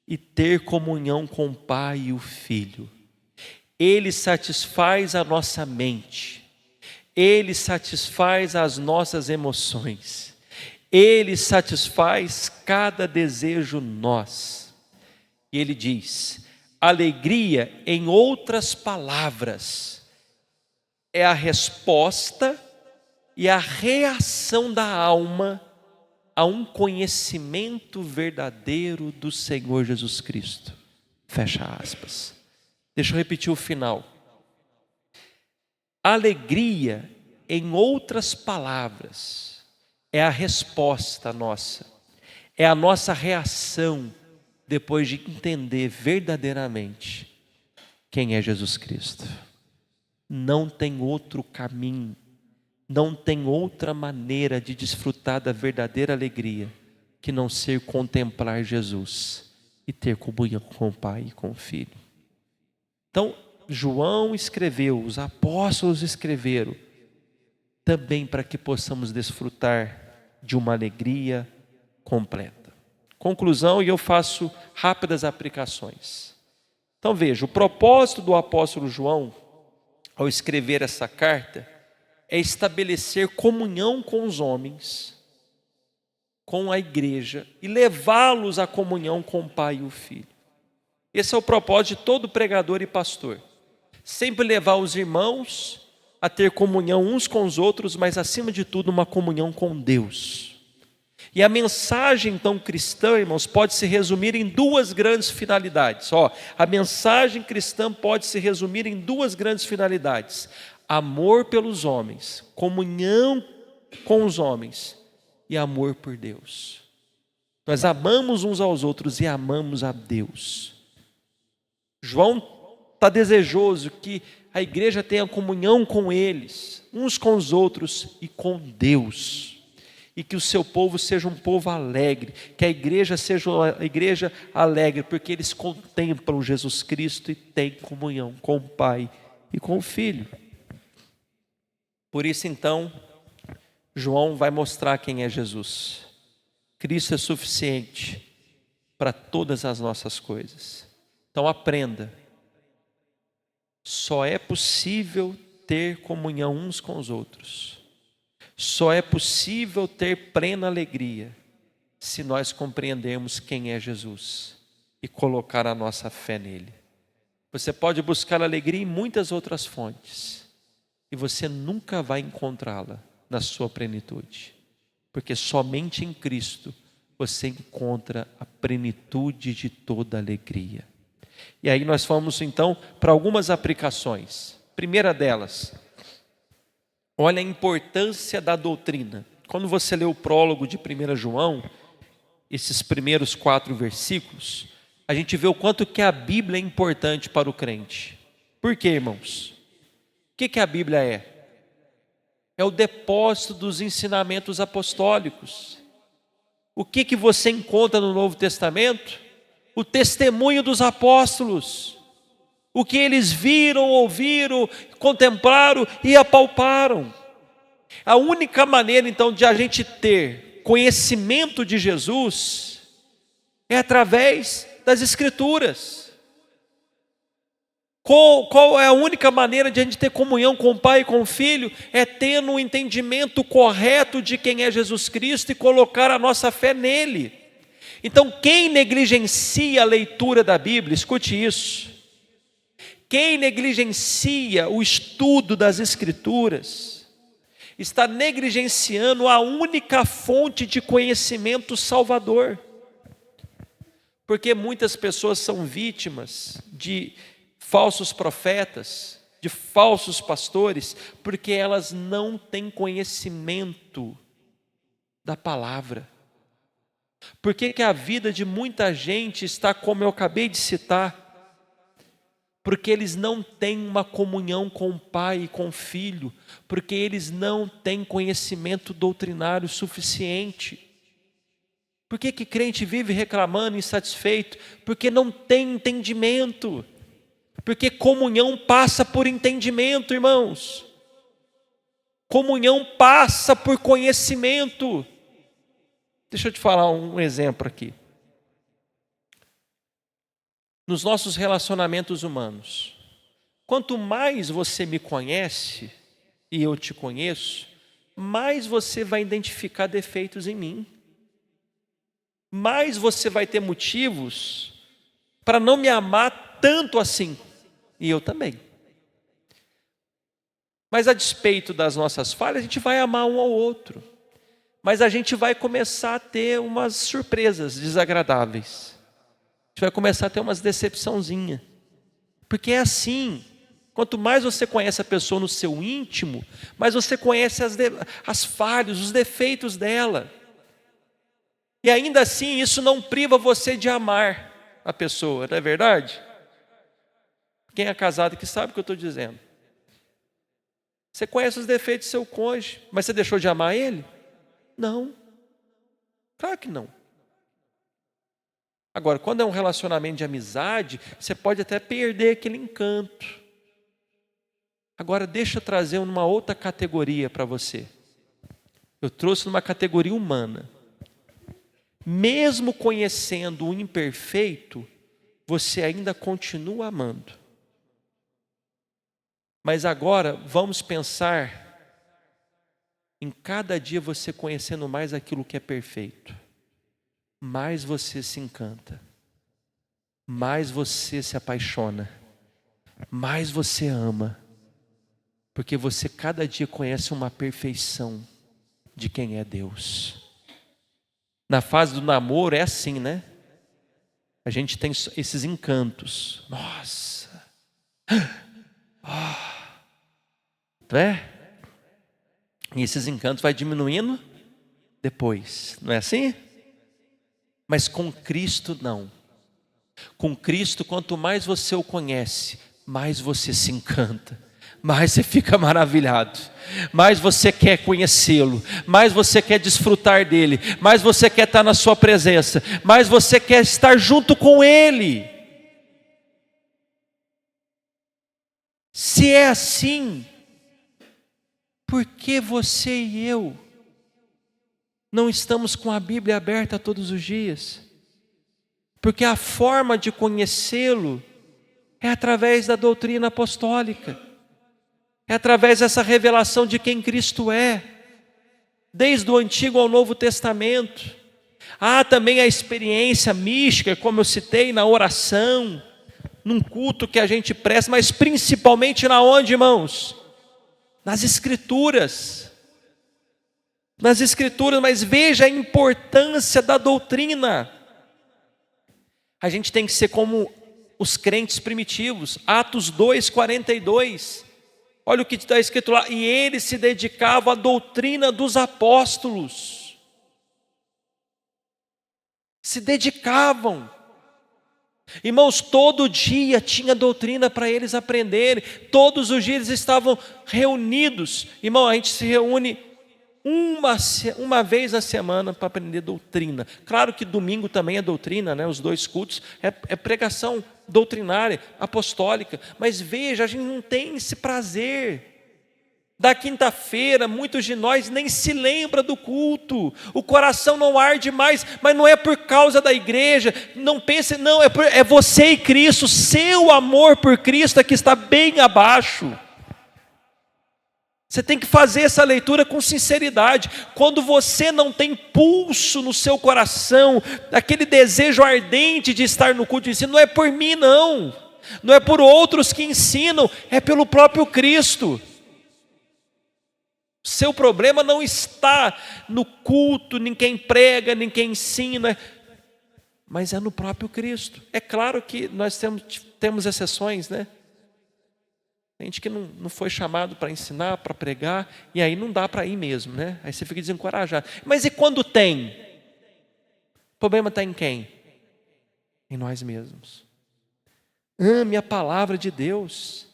S1: e ter comunhão com o Pai e o Filho. Ele satisfaz a nossa mente, Ele satisfaz as nossas emoções, Ele satisfaz cada desejo nosso. E Ele diz, alegria, em outras palavras, é a resposta e a reação da alma a um conhecimento verdadeiro do Senhor Jesus Cristo. Fecha aspas. Deixa eu repetir o final. Alegria, em outras palavras, é a resposta nossa, é a nossa reação depois de entender verdadeiramente quem é Jesus Cristo. Não tem outro caminho, não tem outra maneira de desfrutar da verdadeira alegria que não ser contemplar Jesus e ter comunhão com o Pai e com o Filho. Então, João escreveu, os apóstolos escreveram, também para que possamos desfrutar de uma alegria completa. Conclusão, e eu faço rápidas aplicações. Então veja, o propósito do apóstolo João, ao escrever essa carta, é estabelecer comunhão com os homens, com a igreja, e levá-los à comunhão com o Pai e o Filho. Esse é o propósito de todo pregador e pastor. Sempre levar os irmãos a ter comunhão uns com os outros, mas acima de tudo uma comunhão com Deus. E a mensagem, então, cristã, irmãos, pode se resumir em duas grandes finalidades. A mensagem cristã pode se resumir em duas grandes finalidades: amor pelos homens, comunhão com os homens e amor por Deus. Nós amamos uns aos outros e amamos a Deus. João está desejoso que a igreja tenha comunhão com eles, uns com os outros e com Deus. E que o seu povo seja um povo alegre, que a igreja seja uma igreja alegre, porque eles contemplam Jesus Cristo e têm comunhão com o Pai e com o Filho. Por isso então, João vai mostrar quem é Jesus. Cristo é suficiente para todas as nossas coisas. Então aprenda, só é possível ter comunhão uns com os outros. Só é possível ter plena alegria se nós compreendermos quem é Jesus e colocar a nossa fé nele. Você pode buscar alegria em muitas outras fontes e você nunca vai encontrá-la na sua plenitude, porque somente em Cristo você encontra a plenitude de toda alegria. E aí nós vamos então para algumas aplicações. Primeira delas, olha a importância da doutrina. Quando você lê o prólogo de 1 João, esses primeiros 4 versículos, a gente vê o quanto que a Bíblia é importante para o crente. Por quê, irmãos? O que a Bíblia é? É o depósito dos ensinamentos apostólicos. O que você encontra no Novo Testamento? O testemunho dos apóstolos. O que eles viram, ouviram, contemplaram e apalparam. A única maneira então de a gente ter conhecimento de Jesus é através das Escrituras. Qual é a única maneira de a gente ter comunhão com o Pai e com o Filho? É tendo um entendimento correto de quem é Jesus Cristo e colocar a nossa fé nele. Então quem negligencia a leitura da Bíblia, escute isso, quem negligencia o estudo das Escrituras, está negligenciando a única fonte de conhecimento salvador. Porque muitas pessoas são vítimas de falsos profetas, de falsos pastores, porque elas não têm conhecimento da palavra. Por que a vida de muita gente está como eu acabei de citar? Porque eles não têm uma comunhão com o Pai e com o Filho, porque eles não têm conhecimento doutrinário suficiente. Por que crente vive reclamando, insatisfeito? Porque não tem entendimento. Porque comunhão passa por entendimento, irmãos. Comunhão passa por conhecimento. Deixa eu te falar um exemplo aqui. Nos nossos relacionamentos humanos, quanto mais você me conhece e eu te conheço, mais você vai identificar defeitos em mim. Mais você vai ter motivos para não me amar tanto assim. E eu também. Mas a despeito das nossas falhas, a gente vai amar um ao outro. Mas a gente vai começar a ter umas surpresas desagradáveis. A gente vai começar a ter umas decepçãozinhas. Porque é assim. Quanto mais você conhece a pessoa no seu íntimo, mais você conhece as falhas, os defeitos dela. E ainda assim, isso não priva você de amar a pessoa, não é verdade? Quem é casado que sabe o que eu estou dizendo. Você conhece os defeitos do seu cônjuge, mas você deixou de amar ele? Não. Claro que não. Agora, quando é um relacionamento de amizade, você pode até perder aquele encanto. Agora, deixa eu trazer uma outra categoria para você. Eu trouxe numa categoria humana. Mesmo conhecendo o imperfeito, você ainda continua amando. Mas agora vamos pensar em cada dia você conhecendo mais aquilo que é perfeito. Mais você se encanta. Mais você se apaixona. Mais você ama. Porque você cada dia conhece uma perfeição de quem é Deus. Na fase do namoro é assim, né? A gente tem esses encantos. Nossa! Não é? E esses encantos vai diminuindo depois. Não é assim? Mas com Cristo não. Com Cristo, quanto mais você o conhece, mais você se encanta, mais você fica maravilhado, mais você quer conhecê-lo, mais você quer desfrutar dele, mais você quer estar na sua presença, mais você quer estar junto com ele. Se é assim, por que você e eu não estamos com a Bíblia aberta todos os dias? Porque a forma de conhecê-lo é através da doutrina apostólica, é através dessa revelação de quem Cristo é, desde o Antigo ao Novo Testamento. Há também a experiência mística, como eu citei, na oração, num culto que a gente presta, mas principalmente na onde, irmãos? Nas Escrituras. Nas Escrituras, mas veja a importância da doutrina. A gente tem que ser como os crentes primitivos. Atos 2:42. Olha o que está escrito lá. E eles se dedicavam à doutrina dos apóstolos. Se dedicavam. Irmãos, todo dia tinha doutrina para eles aprenderem. Todos os dias eles estavam reunidos. Irmão, a gente se reúne uma vez a semana para aprender doutrina. Claro que domingo também é doutrina, né? Os dois cultos é pregação doutrinária, apostólica. Mas veja, a gente não tem esse prazer. Da quinta-feira, muitos de nós nem se lembra do culto. O coração não arde mais, mas não é por causa da igreja. Não pense, não, é você e Cristo. Seu amor por Cristo é que está bem abaixo. Você tem que fazer essa leitura com sinceridade. Quando você não tem pulso no seu coração, aquele desejo ardente de estar no culto de ensino, não é por mim não. Não é por outros que ensinam, é pelo próprio Cristo. Seu problema não está no culto, nem quem prega, nem quem ensina, mas é no próprio Cristo. É claro que nós temos exceções, né? Gente que não foi chamado para ensinar, para pregar, e aí não dá para ir mesmo, né? Aí você fica desencorajado. Mas e quando tem? O problema está em quem? Em nós mesmos. Ame a palavra de Deus.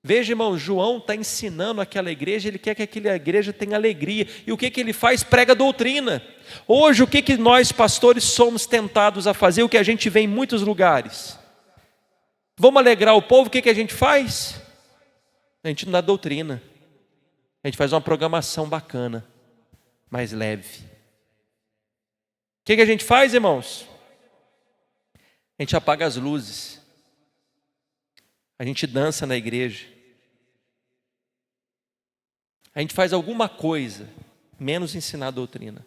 S1: Veja, irmão, João está ensinando aquela igreja, ele quer que aquela igreja tenha alegria. E o que ele faz? Prega doutrina. Hoje, o que nós pastores somos tentados a fazer, o que a gente vê em muitos lugares? Vamos alegrar o povo, o que a gente faz? A gente não dá doutrina. A gente faz uma programação bacana, mais leve. O que a gente faz, irmãos? A gente apaga as luzes. A gente dança na igreja. A gente faz alguma coisa, menos ensinar a doutrina.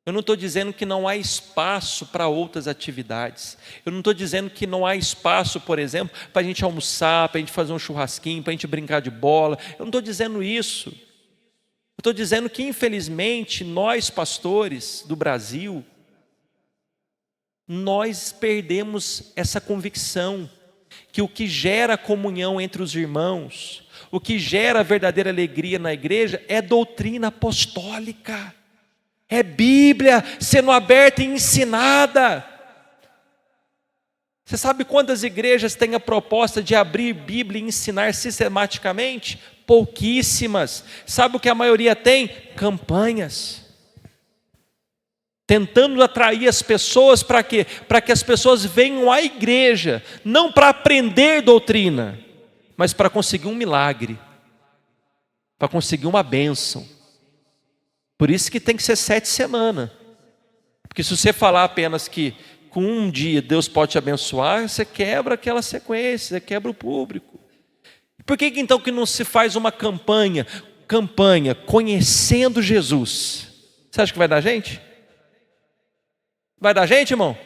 S1: Eu não estou dizendo que não há espaço para outras atividades. Eu não estou dizendo que não há espaço, por exemplo, para a gente almoçar, para a gente fazer um churrasquinho, para a gente brincar de bola. Eu não estou dizendo isso. Eu estou dizendo que, infelizmente, nós pastores do Brasil, nós perdemos essa convicção que o que gera comunhão entre os irmãos, o que gera verdadeira alegria na igreja é doutrina apostólica. É Bíblia sendo aberta e ensinada. Você sabe quantas igrejas têm a proposta de abrir Bíblia e ensinar sistematicamente? Pouquíssimas. Sabe o que a maioria tem? Campanhas. Tentando atrair as pessoas para quê? Para que as pessoas venham à igreja, não para aprender doutrina, mas para conseguir um milagre, para conseguir uma bênção. Por isso que tem que ser 7 semanas. Porque se você falar apenas que com um dia Deus pode te abençoar, você quebra aquela sequência, você quebra o público. Por que então que não se faz uma campanha conhecendo Jesus? Você acha que vai dar gente? Vai dar gente, irmão?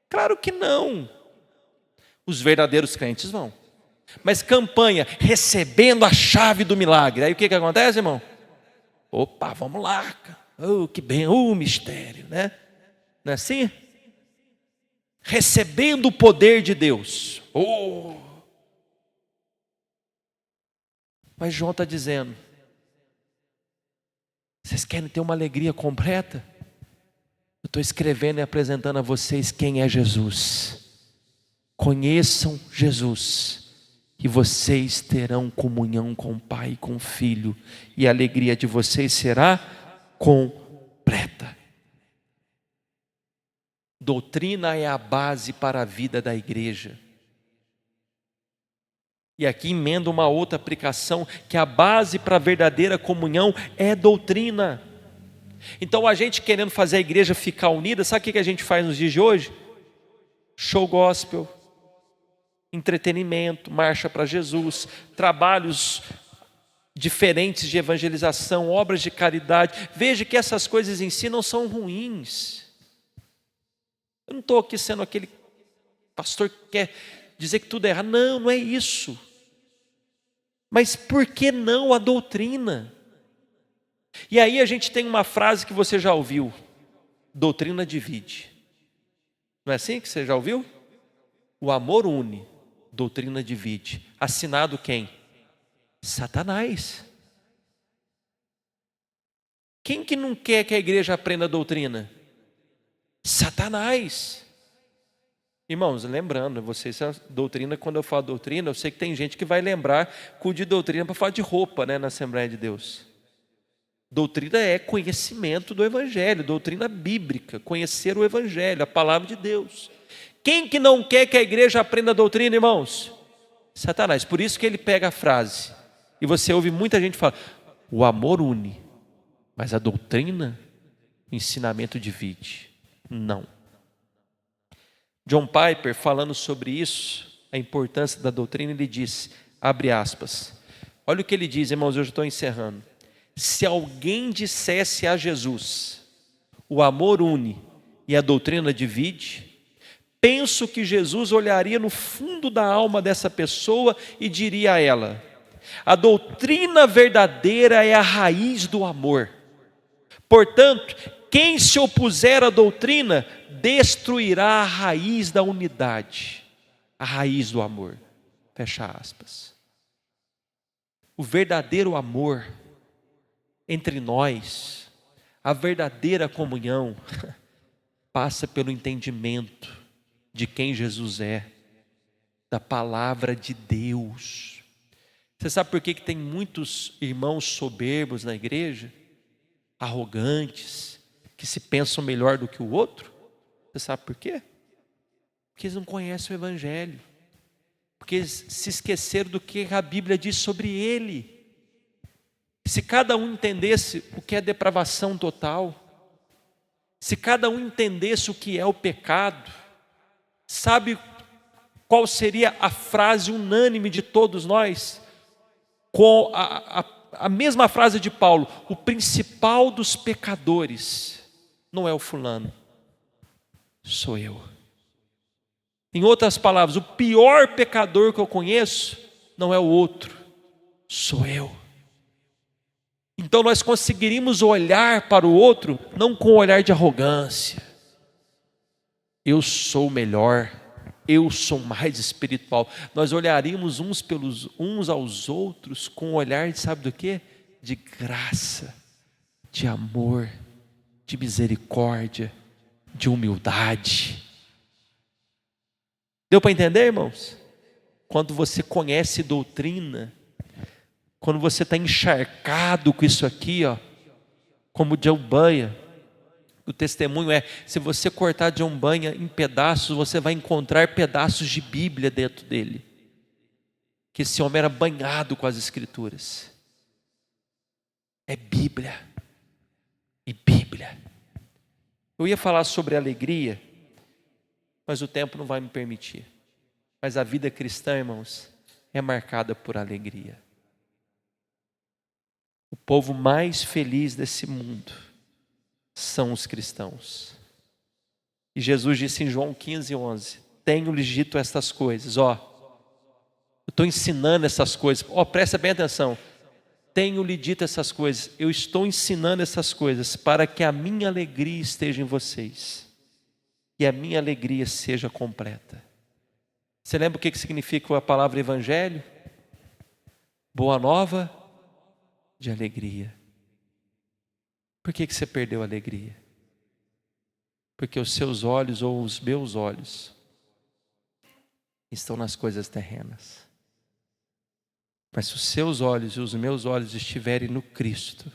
S1: Claro que não. Os verdadeiros crentes vão. Mas campanha recebendo a chave do milagre. Aí o que acontece, irmão? Opa, vamos lá. Oh, que bem, oh, mistério, né? Não é assim? Recebendo o poder de Deus. Oh! Mas João está dizendo, vocês querem ter uma alegria completa? Eu estou escrevendo e apresentando a vocês quem é Jesus. Conheçam Jesus e vocês terão comunhão com o Pai e com o Filho, e a alegria de vocês será completa. Doutrina é a base para a vida da igreja. E aqui emenda uma outra aplicação, que a base para a verdadeira comunhão é doutrina. Então a gente querendo fazer a igreja ficar unida, sabe o que a gente faz nos dias de hoje? Show gospel, entretenimento, marcha para Jesus, trabalhos diferentes de evangelização, obras de caridade. Veja que essas coisas em si não são ruins. Eu não estou aqui sendo aquele pastor que quer dizer que tudo é errado. Não, não é isso. Mas por que não a doutrina? E aí a gente tem uma frase que você já ouviu: doutrina divide. Não é assim que você já ouviu? O amor une, doutrina divide. Assinado quem? Satanás. Quem que não quer que a igreja aprenda a doutrina? Satanás. Irmãos, lembrando, vocês, a doutrina, quando eu falo doutrina, eu sei que tem gente que vai lembrar de doutrina para falar de roupa, né, na Assembleia de Deus. Doutrina é conhecimento do Evangelho, doutrina bíblica, conhecer o Evangelho, a palavra de Deus. Quem que não quer que a igreja aprenda a doutrina, irmãos? Satanás. Por isso que ele pega a frase, e você ouve muita gente falar, o amor une, mas a doutrina, o ensinamento divide. Não. John Piper, falando sobre isso, a importância da doutrina, ele diz, abre aspas, olha o que ele diz, irmãos, eu já estou encerrando. Se alguém dissesse a Jesus, o amor une e a doutrina divide, penso que Jesus olharia no fundo da alma dessa pessoa e diria a ela, a doutrina verdadeira é a raiz do amor. Portanto, quem se opuser à doutrina, destruirá a raiz da unidade, a raiz do amor. Fecha aspas. O verdadeiro amor entre nós, a verdadeira comunhão, passa pelo entendimento de quem Jesus é, da palavra de Deus. Você sabe por que tem muitos irmãos soberbos na igreja? Arrogantes, que se pensam melhor do que o outro? Você sabe por quê? Porque eles não conhecem o Evangelho, porque eles se esqueceram do que a Bíblia diz sobre ele. Se cada um entendesse o que é depravação total, se cada um entendesse o que é o pecado, sabe qual seria a frase unânime de todos nós? Com a mesma frase de Paulo, o principal dos pecadores não é o fulano, sou eu. Em outras palavras, o pior pecador que eu conheço não é o outro, sou eu. Então nós conseguiríamos olhar para o outro não com um olhar de arrogância. Eu sou melhor, eu sou mais espiritual. Nós olharíamos uns aos outros com um olhar de, sabe do quê? De graça, de amor, de misericórdia, de humildade. Deu para entender, irmãos? Quando você conhece doutrina, quando você está encharcado com isso aqui, ó, como John Bunyan, o testemunho é, se você cortar John Bunyan em pedaços, você vai encontrar pedaços de Bíblia dentro dele. Que esse homem era banhado com as Escrituras. É Bíblia. E Bíblia. Eu ia falar sobre alegria, mas o tempo não vai me permitir. Mas a vida cristã, irmãos, é marcada por alegria. O povo mais feliz desse mundo são os cristãos. E Jesus disse em João 15:11, tenho-lhes dito estas coisas, eu estou ensinando essas coisas, presta bem atenção, tenho lhe dito essas coisas, eu estou ensinando essas coisas para que a minha alegria esteja em vocês e a minha alegria seja completa. Você lembra o que significa a palavra evangelho? Boa nova de alegria. Por que você perdeu a alegria? Porque os seus olhos ou os meus olhos estão nas coisas terrenas. Mas se os seus olhos e os meus olhos estiverem no Cristo,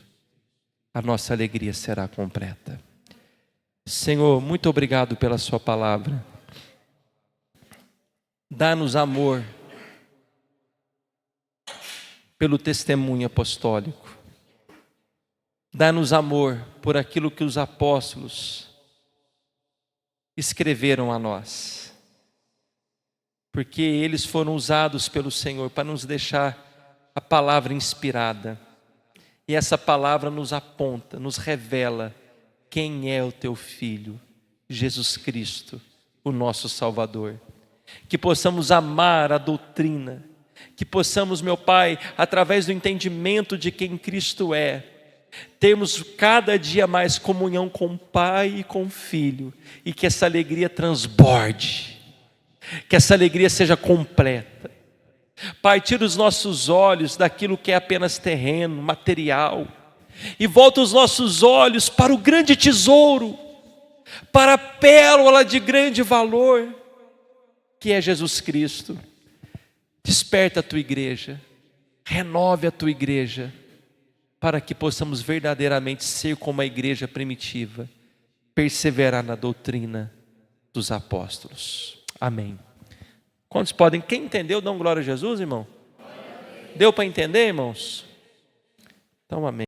S1: a nossa alegria será completa. Senhor, muito obrigado pela sua palavra. Dá-nos amor pelo testemunho apostólico. Dá-nos amor por aquilo que os apóstolos escreveram a nós. Porque eles foram usados pelo Senhor para nos deixar a palavra inspirada. E essa palavra nos aponta, nos revela quem é o teu Filho, Jesus Cristo, o nosso Salvador. Que possamos amar a doutrina, que possamos, meu Pai, através do entendimento de quem Cristo é, termos cada dia mais comunhão com o Pai e com o Filho, e que essa alegria transborde, que essa alegria seja completa. Pai, tira os nossos olhos daquilo que é apenas terreno, material, e volta os nossos olhos para o grande tesouro, para a pérola de grande valor, que é Jesus Cristo. Desperta a tua igreja, renove a tua igreja, para que possamos verdadeiramente ser como a igreja primitiva, perseverar na doutrina dos apóstolos. Amém. Quantos podem? Quem entendeu, dão glória a Jesus, irmão? Deu para entender, irmãos? Então, amém.